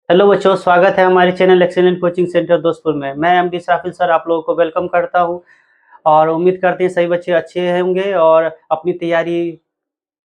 Hello बच्चों, स्वागत है हमारे channel excellent coaching centre Dostpur में। मैं एमडी इस्राफिल सर आप लोगों को वेलकम करता हूं और उम्मीद करते हैं सभी बच्चे अच्छे होंगे और अपनी तैयारी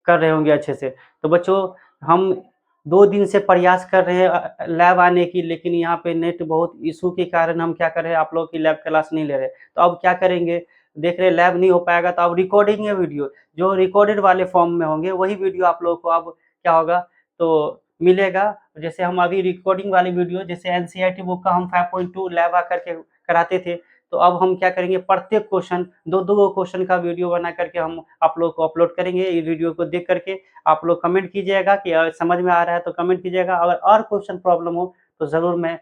कर रहे होंगे अच्छे से। तो बच्चों, हम 2 दिन से प्रयास कर रहे हैं लैब आने की, लेकिन यहाँ पे नेट बहुत इश्यू के कारण हम क्या कर रहे हैं, आप लोगों की लैब क्लास नहीं ले रहे। तो अब क्या करेंगे, देख रहे हैं लैब नहीं हो पाएगा तो अब रिकॉर्डिंग है वीडियो, जो रिकॉर्डेड वाले फॉर्म में होंगे वही वीडियो आप लोगों को अब क्या होगा तो मिलेगा। जैसे हम अभी रिकॉर्डिंग वाली वीडियो, जैसे एनसीईआरटी बुक का हम 5.2 लैब आकर के कराते थे, तो अब हम क्या करेंगे, प्रत्येक क्वेश्चन 2-2 क्वेश्चन का वीडियो बना करके हम आप लोग को अपलोड करेंगे। ये वीडियो को देख करके आप लोग कमेंट कीजिएगा कि समझ में आ रहा है तो कमेंट कीजिएगा, अगर और क्वेश्चन प्रॉब्लम हो तो ज़रूर मैं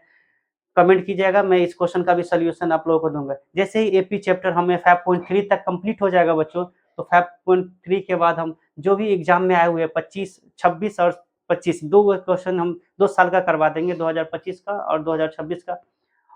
कमेंट कीजिएगा, मैं इस क्वेश्चन का भी सॉल्यूशन आप लोगों को दूँगा। जैसे ही एपी चैप्टर हमें 5.3 तक कंप्लीट हो जाएगा बच्चों, तो 5.3 के बाद हम जो भी एग्ज़ाम में आए हुए हैं 25, 26 और 25 2 क्वेश्चन हम 2 साल का करवा देंगे, 2025 का और 2026 का।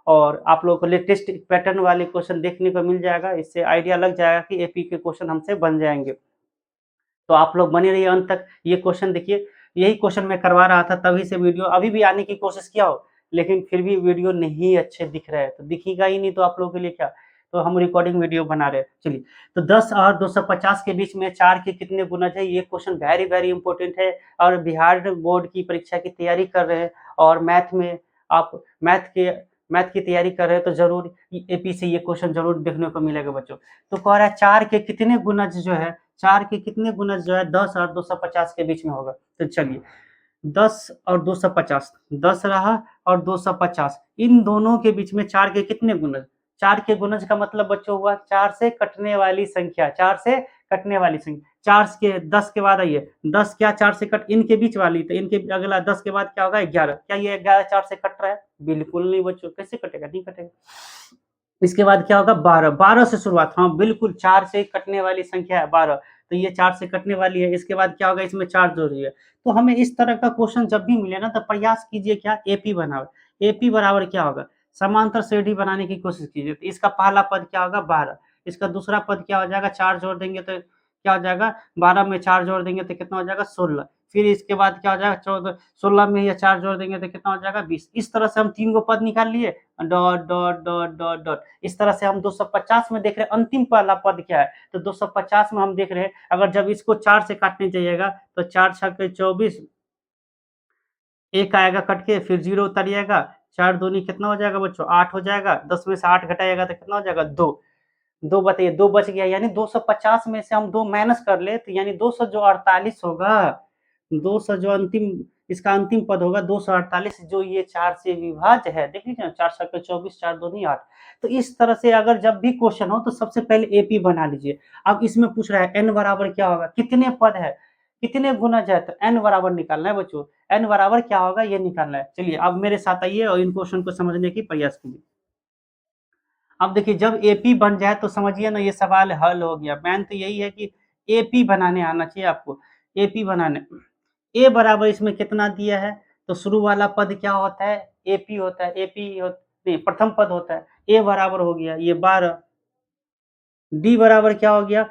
और आप लोगों को लेटेस्ट पैटर्न वाले क्वेश्चन देखने को मिल जाएगा, इससे आइडिया लग जाएगा कि एपी के क्वेश्चन हमसे बन जाएँगे। तो आप लोग बने रहिए अंत तक। ये क्वेश्चन देखिए, यही क्वेश्चन मैं करवा रहा था तभी से वीडियो अभी भी आने की कोशिश किया हो, लेकिन फिर भी वीडियो नहीं अच्छे दिख रहे हैं, तो दिखेगा ही नहीं तो आप लोगों के लिए क्या? तो हम रिकॉर्डिंग वीडियो बना रहे हैं। चलिए, तो 10 और 250 के बीच में 4 के कितने गुणज है, ये क्वेश्चन वेरी वेरी इंपॉर्टेंट है। और बिहार बोर्ड की परीक्षा की तैयारी कर रहे हैं और मैथ में आप मैथ की तैयारी कर रहे हैं तो ज़रूर एपी से ये क्वेश्चन ज़रूर देखने को मिलेगा बच्चों। तो कह रहा है 4 के कितने गुणज जो है, 4 के कितने गुणज जो है 10 और 250 के बीच में होगा। तो चलिए, 10 और 250, 10 रहा और 250, इन दोनों के बीच में 4 के कितने गुणज? 4 के गुणज का मतलब बच्चों हुआ 4 से कटने वाली संख्या, 4 से कटने वाली संख्या। 4 के 10 के बाद आइए, 10 क्या 4 से कट, इनके बीच वाली, तो इनके अगला 10 के बाद क्या होगा 11। क्या ये 11 4 से कट रहा है? बिल्कुल नहीं बच्चों, कैसे कटेगा? नहीं कटेगा। इसके बाद क्या होगा 12, 12 से शुरुआत, हाँ बिल्कुल 4 से कटने वाली संख्या है 12, तो ये 4 से कटने वाली है। इसके बाद क्या होगा, इसमें 4 जोड़िए। तो हमें इस तरह का क्वेश्चन जब भी मिले ना तो प्रयास कीजिए क्या, एपी बनाओ। एपी बराबर क्या होगा, समांतर श्रेणी बनाने की कोशिश कीजिए। तो इसका पहला पद क्या होगा 12, इसका दूसरा पद क्या हो जाएगा, 4 जोड़ देंगे तो क्या हो जाएगा, 12 में 4 जोड़ देंगे तो कितना हो जाएगा 16। फिर इसके बाद क्या हो जाएगा 14, 16 में ये 4 जोड़ देंगे तो कितना हो जाएगा 20। इस तरह से हम 3 गो पद निकाल लिए, dot dot dot dot dot. इस तरह से हम 250 में देख रहे हैं अंतिम वाला पद क्या है, तो 250 में हम देख रहे हैं अगर जब इसको 4 से काटने जाइएगा तो 4 छक्के 24, एक आएगा कट के, फिर 0 उतारिएगा, 4 दूनी कितना हो जाएगा बच्चों 8 हो जाएगा, 10 में से 8 घटाइएगा तो कितना हो जाएगा 2। 2 बताइए, 2 बच गया, यानी 250 में से हम 2 माइनस कर ले तो यानी 200 जो 48 होगा, 200 जो अंतिम इसका अंतिम पद होगा 248, जो ये 4 से विभाज्य है। देख लीजिए ना, 4 छक्के 24, 4 दूनी 8। तो इस तरह से अगर जब भी क्वेश्चन हो तो सबसे पहले एपी बना लीजिए। अब इसमें पूछ रहा है एन बराबर क्या होगा, कितने पद है, कितने गुणज है, तो एन बराबर निकालना है बच्चों। एन बराबर क्या होगा ये निकालना है। चलिए अब मेरे साथ आइए और इन क्वेश्चन को समझने की प्रयास कीजिए। अब देखिए, जब एपी बन जाए तो समझिए ना ये सवाल हल हो गया। मेन तो यही है कि एपी बनाने आना चाहिए आपको। एपी बनाने, ए बराबर इसमें कितना दिया है, तो शुरू वाला पद क्या होता है, एपी होता है। एपी नहीं, प्रथम पद होता है। ए बराबर हो गया ये 12, डी बराबर क्या हो गया,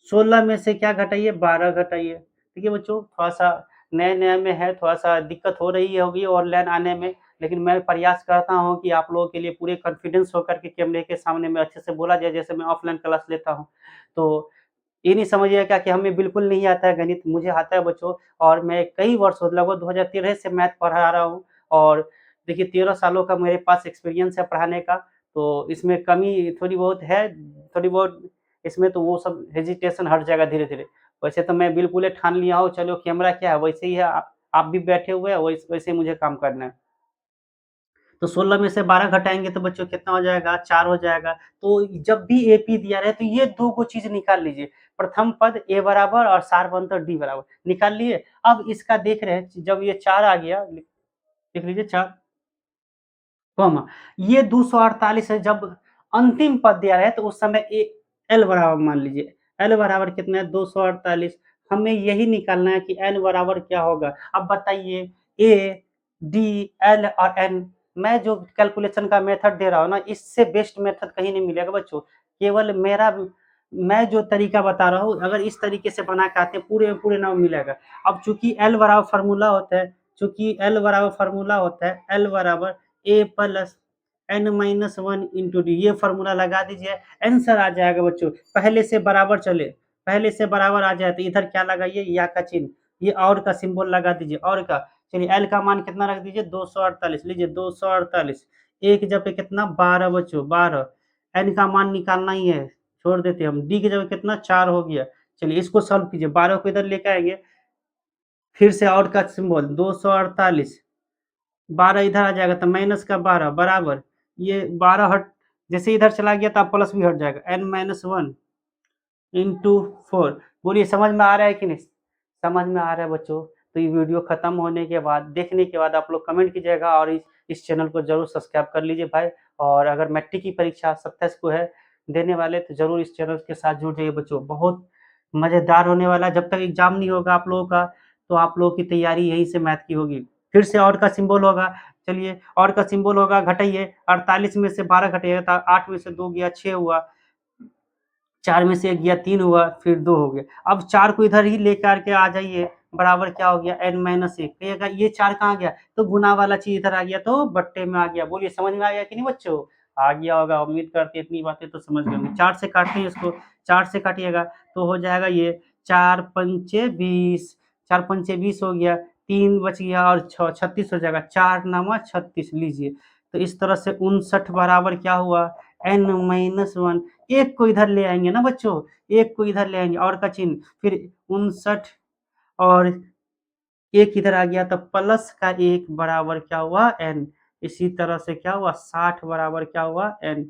16 में से क्या घटाइए 12 घटाइए। देखिए बच्चों, थोड़ा-सा नया-नया में है, थोड़ा-सा दिक्कत हो रही होगी ऑनलाइन आने में, लेकिन मैं प्रयास करता हूँ कि आप लोगों के लिए पूरे कॉन्फिडेंस होकर के कैमरे के सामने में अच्छे से बोला जाए, जैसे मैं ऑफलाइन क्लास लेता हूँ। तो ये नहीं समझिएगा क्या कि हमें बिल्कुल नहीं आता है गणित, मुझे आता है बच्चों। और मैं कई वर्षों लगभग 2013 से मैथ पढ़ा रहा हूँ और देखिए 13 सालों का मेरे पास एक्सपीरियंस है पढ़ाने का, तो इसमें कमी थोड़ी बहुत है, थोड़ी बहुत इसमें तो वो सब हेजिटेशन हट जाएगा धीरे-धीरे। वैसे तो मैं बिल्कुल ही ठान लिया हूँ, चलो कैमरा क्या है वैसे ही है, आप भी बैठे हुए हैं वैसे ही मुझे काम करना है। तो 16 में से 12 घटाएँगे तो बच्चों कितना हो जाएगा? 4 हो जाएगा। तो जब भी एपी दिया रहे तो ये 2 को चीज़ निकाल लीजिए। प्रथम पद ए बराबर और सार अंतर डी बराबर, निकाल लिए। अब इसका देख रहे हैं जब ये 4 आ गया, लिख लीजिए 4, कॉमा, ये 248 है, जब अंतिम पद दिया रहे तो उस समय ए एल बराबर मान लीजिए। एल बराबर कितना है 248। हमें यही निकालना है कि एन बराबर क्या होगा। अब बताइए, ए, डी, एल और एन, मैं जो कैलकुलेशन का मेथड दे रहा हूँ ना, इससे बेस्ट मेथड कहीं नहीं मिलेगा बच्चों। केवल मैं जो तरीका बता रहा हूँ, अगर इस तरीके से बना के आते हैं पूरे में पूरे ना मिलेगा। अब चूँकि एल बराबर फ़ॉर्मूला होता है चूंकि एल बराबर फार्मूला होता है एल बराबर A plus N minus one into D, ये फार्मूला लगा दीजिए, आंसर आ जाएगा बच्चों। पहले से बराबर चले, पहले से बराबर आ जाए तो इधर क्या लगाइए, या का चिन्ह, ये और का सिंबल लगा दीजिए, और का। चलिए एल का मान कितना रख दीजिए 248, लीजिए 248, एक जब पे कितना 12 बच्चों 12, एन का मान निकालना ही है, छोड़ देते हम, डी की जगह कितना 4 हो गया। चलिए इसको सॉल्व कीजिए, 12 को इधर लेके आएंगे, फिर से और का सिंबल 248, 12 इधर आ जाएगा तो माइनस का 12 बराबर, ये 12 हट, जैसे इधर चला गया तो अब प्लस भी हट जाएगा, एन माइनस वन इंटू 4। बोलिए समझ में आ रहा है कि नहीं, समझ में आ रहा है बच्चों? तो ये वीडियो खत्म होने के बाद, देखने के बाद आप लोग कमेंट कीजिएगा और इस चैनल को जरूर सब्सक्राइब कर लीजिए भाई। और अगर मैट्रिक की परीक्षा 27 को है देने वाले तो जरूर इस चैनल के साथ जुड़ जाइए बच्चों, बहुत मजेदार होने वाला है। जब तक एग्जाम नहीं होगा आप लोगों का तो आप लोगों की तैयारी यहीं से मैथ की होगी। फिर से और का सिंबल होगा, चलिए और का सिंबल होगा, घटाइए, 48 में से 12 घटाइएगा तो 8 में से 2 गया 6 हुआ, 4 में से 1 गया 3 हुआ, फिर 2 हो गया। अब 4 को इधर ही लेकर के आ जाइए, बराबर क्या हो गया n माइनस 1, कहिएगा ये 4 कहाँ गया, तो गुना वाला चीज इधर आ गया तो बट्टे में आ गया। बोलिए समझ में आ गया कि नहीं बच्चों, आ गया होगा, उम्मीद करते इतनी बातें तो समझ गए होंगे। 4 से काटते हैं इसको, 4 से काटिएगा तो हो जाएगा ये 4 पंचे 20, 4 पंचे 20 हो गया, 3 बच गया और 36 हो जाएगा, 4 नामा 36, लीजिए। तो इस तरह से 59 बराबर क्या हुआ, n माइनस वन, एक को इधर ले आएंगे ना बच्चों, एक को इधर ले आएंगे और का चिन्ह, फिर 59 और एक इधर आ गया तो प्लस का 1 बराबर क्या हुआ n, इसी तरह से क्या हुआ 60 बराबर क्या हुआ n,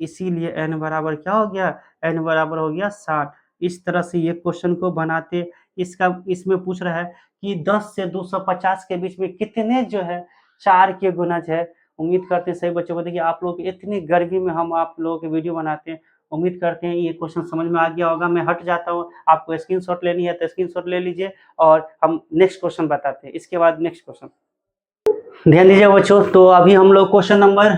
इसीलिए n बराबर क्या हो गया, n बराबर हो गया 60। इस तरह से ये क्वेश्चन को बनाते, इसका इसमें पूछ रहा है कि 10 से 250 के बीच में कितने जो है 4 के गुणज है। उम्मीद करते हैं सही बच्चों को। देखिए आप लोग इतनी गर्मी में हम आप लोगों के वीडियो बनाते हैं, उम्मीद करते हैं ये क्वेश्चन समझ में आ गया होगा। मैं हट जाता हूँ, आपको स्क्रीनशॉट लेनी है तो स्क्रीनशॉट ले लीजिए और हम नेक्स्ट क्वेश्चन बताते हैं। इसके बाद नेक्स्ट क्वेश्चन ध्यान दीजिए बच्चों, तो अभी हम लोग क्वेश्चन नंबर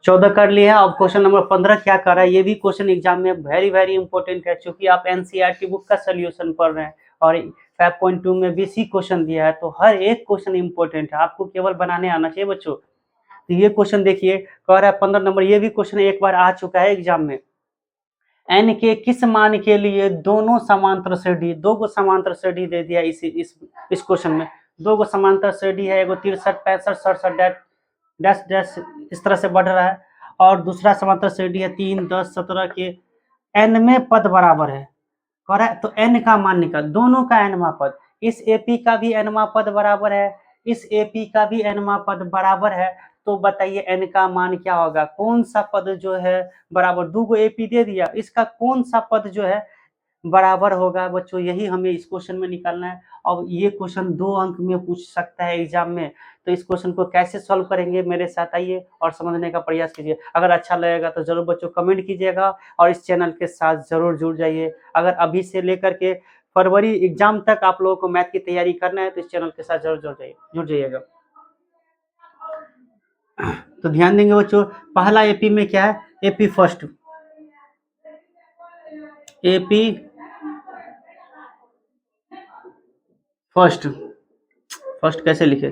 14 कर लिए हैं। अब क्वेश्चन नंबर 15 क्या कर रहा है, ये भी क्वेश्चन एग्जाम में वेरी वेरी इंपॉर्टेंट है, क्योंकि आप एनसीईआरटी बुक का सोल्यूशन पढ़ रहे हैं और 5.2 में बेसिक क्वेश्चन दिया है, तो हर एक क्वेश्चन इंपॉर्टेंट है, आपको केवल बनाने आना चाहिए बच्चों। तो ये क्वेश्चन देखिए, कह रहा है 15 नंबर, ये भी क्वेश्चन एक बार आ चुका है एग्जाम में। n के किस मान के लिए दोनों समांतर श्रेणी, दो को समांतर श्रेणी दे दिया इस क्वेश्चन में, दो को समांतर श्रेणी है, एगो 63 65 67 डैश डैश इस तरह से बढ़ रहा है, और दूसरा समांतर श्रेणी है 3 10 17 के n में पद बराबर है, करेक्ट। तो n का मान निकाल, दोनों का nवां पद, इस AP का भी nवां पद बराबर है, इस AP का भी nवां पद बराबर है, तो बताइए n का मान क्या होगा, कौन सा पद जो है बराबर, दो को AP दे दिया, इसका कौन सा पद जो है बराबर होगा बच्चों, यही हमें इस क्वेश्चन में निकालना है। और ये क्वेश्चन 2 अंक में पूछ सकता है एग्जाम में, तो इस क्वेश्चन को कैसे सॉल्व करेंगे, मेरे साथ आइए और समझने का प्रयास कीजिए। अगर अच्छा लगेगा तो जरूर बच्चों कमेंट कीजिएगा और इस चैनल के साथ जरूर जुड़ जाइए। अगर अभी से लेकर के फरवरी एग्जाम तक आप लोगों को मैथ की तैयारी करना है तो इस चैनल के साथ जरूर जुड़ जाइएगा। तो ध्यान देंगे बच्चों, पहला एपी में क्या है, AP first, AP first, first कैसे लिखे,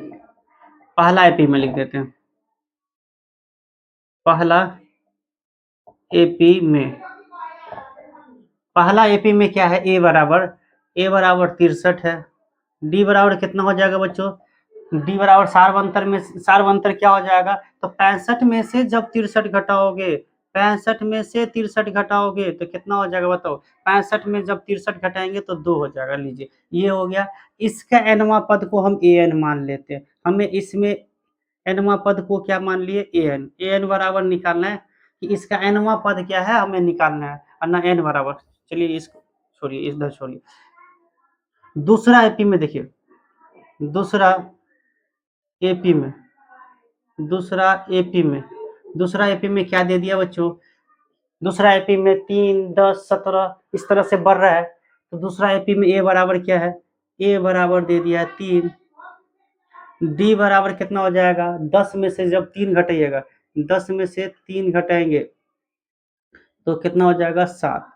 पहला एपी में लिख देते हैं, पहला एपी में, पहला एपी में क्या है, ए बराबर 63 है, डी बराबर कितना हो जाएगा बच्चों, डी बराबर सार्वंतर में, सार्वंतर क्या हो जाएगा, तो 65 में से जब 63 घटाओगे, 65 में से 63 घटाओगे तो कितना हो जाएगा बताओ, 65 में जब 63 घटाएंगे तो 2 हो जाएगा, लीजिए ये हो गया। इसका एनवां पद को हम ए एन मान लेते हैं, हमें इसमें एनवां पद को क्या मान लिए, ए एन बराबर निकालना है कि इसका एनवां पद क्या है हमें निकालना है, और ना एन बराबर, चलिए इसको छोड़िए, इधर छोड़िए। दूसरा एपी में देखिए, दूसरा एपी में, दूसरा एपी में क्या दे दिया बच्चों, दूसरा एपी में 3 10 17 इस तरह से बढ़ रहा है, तो दूसरा एपी में ए बराबर क्या है, ए बराबर दे दिया 3, डी बराबर कितना हो जाएगा, 10 में से जब 3 घटाइएगा, 10 में से 3 घटाएंगे तो कितना हो जाएगा 7,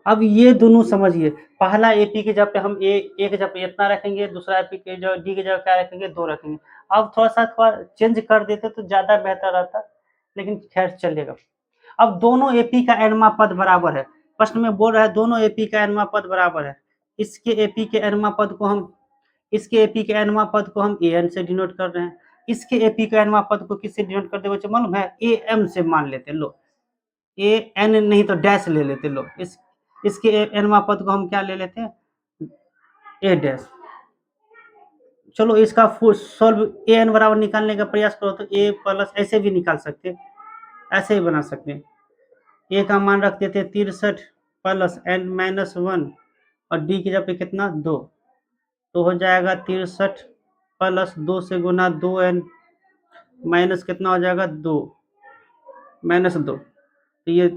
अब ये दोनों समझिए, पहला एपी की जगह पे हम ए की जगह पे इतना रखेंगे, दूसरा एपी की जगह डी की जगह क्या रखेंगे, 2 रखेंगे। अब थोड़ा-सा थोड़ा चेंज कर देते तो ज़्यादा बेहतर रहता, लेकिन खैर चलेगा। अब दोनों एपी का एनमा पद बराबर है। प्रश्न में बोल रहा है दोनों एपी का एनमा पद बराबर है। इसके एपी के एनमा पद को हम इसके एपी के एनमा पद को हम एन से डिनोट कर रहे हैं। इसके एपी का एनमा पद को किससे डिनोट करते हैं बच्चों, मालूम है? एम से मान लेते हैं, लो। ए एन नहीं तो डैश ले लेते, लो। इसके एनमा पद को हम क्या ले लेते हैं, ए डैश। चलो इसका सोल्व ए एन बराबर निकालने का प्रयास करो तो ए प्लस ऐसे भी निकाल सकते हैं, ऐसे ही बना सकते हैं। ए का मान रख देते हैं 63 प्लस एन माइनस 1 और डी की जगह पे कितना, 2। तो हो जाएगा 63 प्लस 2 से गुना 2n माइनस कितना हो जाएगा, 2 माइनस 2। तो ये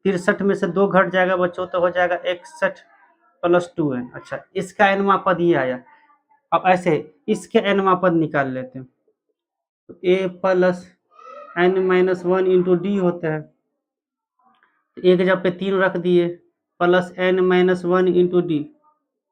63 में से 2 घट जाएगा बच्चों, तो हो जाएगा 61 प्लस 2n। अच्छा, इसका एनवा पद ये आया। अब ऐसे इसके एनवा पद निकाल लेते हैं। तो A plus N minus 1 into D होता है। तो ए की जगह पे 3 रख दिए, plus N minus 1 into d.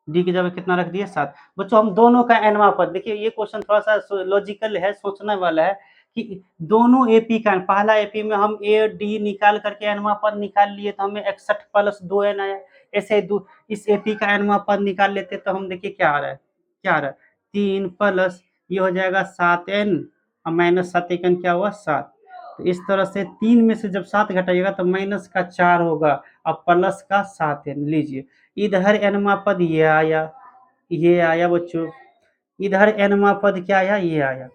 D की जगह कितना रख दिए, 7। बच्चों हम दोनों का एनवा पद देखिए, ये क्वेश्चन थोड़ा सा लॉजिकल है, सोचने वाला है कि दोनों एपी का पहला एपी में हम ए डी निकाल करके एनवा पद निकाल लिए तो हमें 61 प्लस 2n आया। ऐसे इस एपी का एनवा पद निकाल लेते तो हम देखिए क्या आ रहा है, क्या आ रहा है, 3 प्लस ये हो जाएगा 7n और माइनस 7 एकन क्या हुआ, 7। तो इस तरह से 3 में से जब 7 घटाइएगा तो माइनस का 4 होगा और प्लस का 7n। लीजिए इधर एनवा पद ये आया बच्चों, इधर एनवा पद क्या आया, ये आया।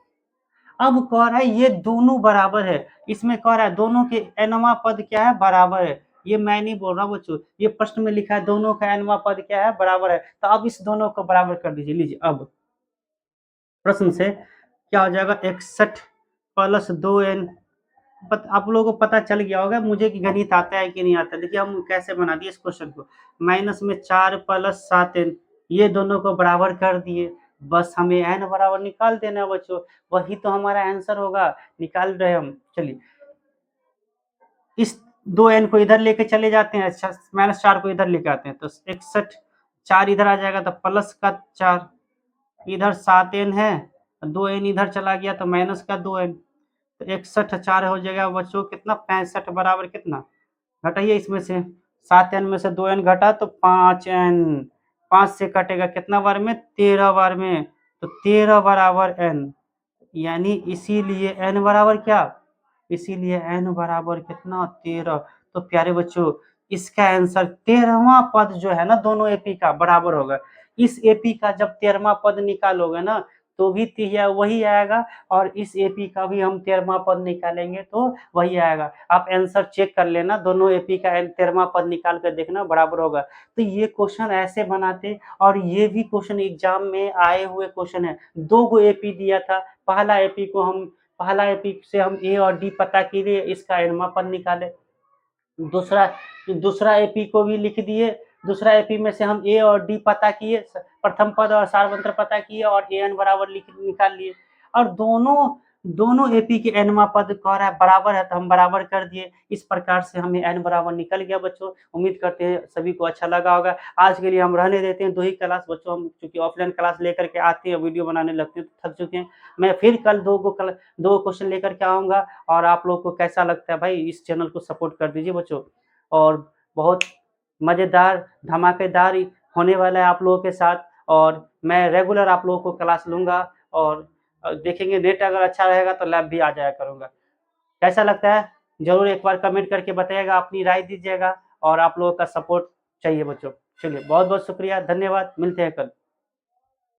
अब कह रहा है ये दोनों बराबर है, इसमें कह रहा है दोनों के एनवा पद क्या है, बराबर है। ये मैं नहीं बोल रहा बच्चों, ये प्रश्न में लिखा है दोनों का एनवा पद क्या है, बराबर है। तो अब इस दोनों को बराबर कर दीजिए। लीजिए अब प्रश्न से क्या हो जाएगा, 61 प्लस 2n। आप लोगों को पता चल गया होगा मुझे कि गणित आता है कि नहीं आता। देखिए हम कैसे बना दिए इस क्वेश्चन को, माइनस में 4 प्लस 7n, ये दोनों को बराबर कर दिए। बस हमें n बराबर निकाल देना बच्चों, वही तो हमारा आंसर होगा, निकाल रहे हम। चलिए इस 2n को इधर लेके चले जाते हैं, माइनस 4 को इधर लेके आते हैं तो 61, 4 इधर आ जाएगा तो प्लस का 4, इधर 7n है, 2n इधर चला गया तो माइनस का 2n। तो 61 4 हो जाएगा बच्चों कितना, 65 बराबर कितना, घटाइए इसमें से 7n में से 2n घटा तो 5n, 5 से कटेगा कितना बार में, 13 बार में। तो 13 बराबर n, यानी इसीलिए n बराबर क्या, इसीलिए n बराबर कितना, 13। तो प्यारे बच्चों इसका आंसर 13वां पद जो है ना दोनों एपी का बराबर होगा। इस एपी का जब 13वां पद निकालोगे ना तो भी वही आएगा, और इस एपी का भी हम 13वां पद निकालेंगे तो वही आएगा। आप आंसर चेक कर लेना, दोनों एपी का 13वां पद निकाल कर देखना बराबर होगा। तो ये क्वेश्चन ऐसे बनाते, और ये भी क्वेश्चन एग्जाम में आए हुए क्वेश्चन है। 2 गो एपी दिया था, पहला एपी से हम ए और डी पता किए, इसका एनवा पद निकाले। दूसरा एपी को भी लिख दिए, दूसरा एपी में से हम ए और डी पता किए, प्रथम पद और सारवंत्र पता किए और ए एन बराबर निकाल लिए। और दोनों एपी के एनवा पद कह रहा है बराबर है तो हम बराबर कर दिए। इस प्रकार से हमें एन बराबर निकल गया बच्चों। उम्मीद करते हैं सभी को अच्छा लगा होगा। आज के लिए हम रहने देते हैं 2 ही क्लास बच्चों, हम चूंकि ऑफलाइन क्लास लेकर के आते हैं, वीडियो बनाने लगते हैं तो थक चुके हैं। मैं फिर कल 2 क्वेश्चन लेकर के आऊँगा, और आप लोग को कैसा लगता है भाई इस चैनल को सपोर्ट कर दीजिए बच्चों। और बहुत मज़ेदार धमाकेदार होने वाला है आप लोगों के साथ, और मैं रेगुलर आप लोगों को क्लास लूँगा, और देखेंगे नेट अगर अच्छा रहेगा तो लैब भी आ जाया करूँगा। कैसा लगता है ज़रूर एक बार कमेंट करके बताइएगा, अपनी राय दीजिएगा, और आप लोगों का सपोर्ट चाहिए बच्चों। चलिए बहुत बहुत शुक्रिया, धन्यवाद, मिलते हैं कल।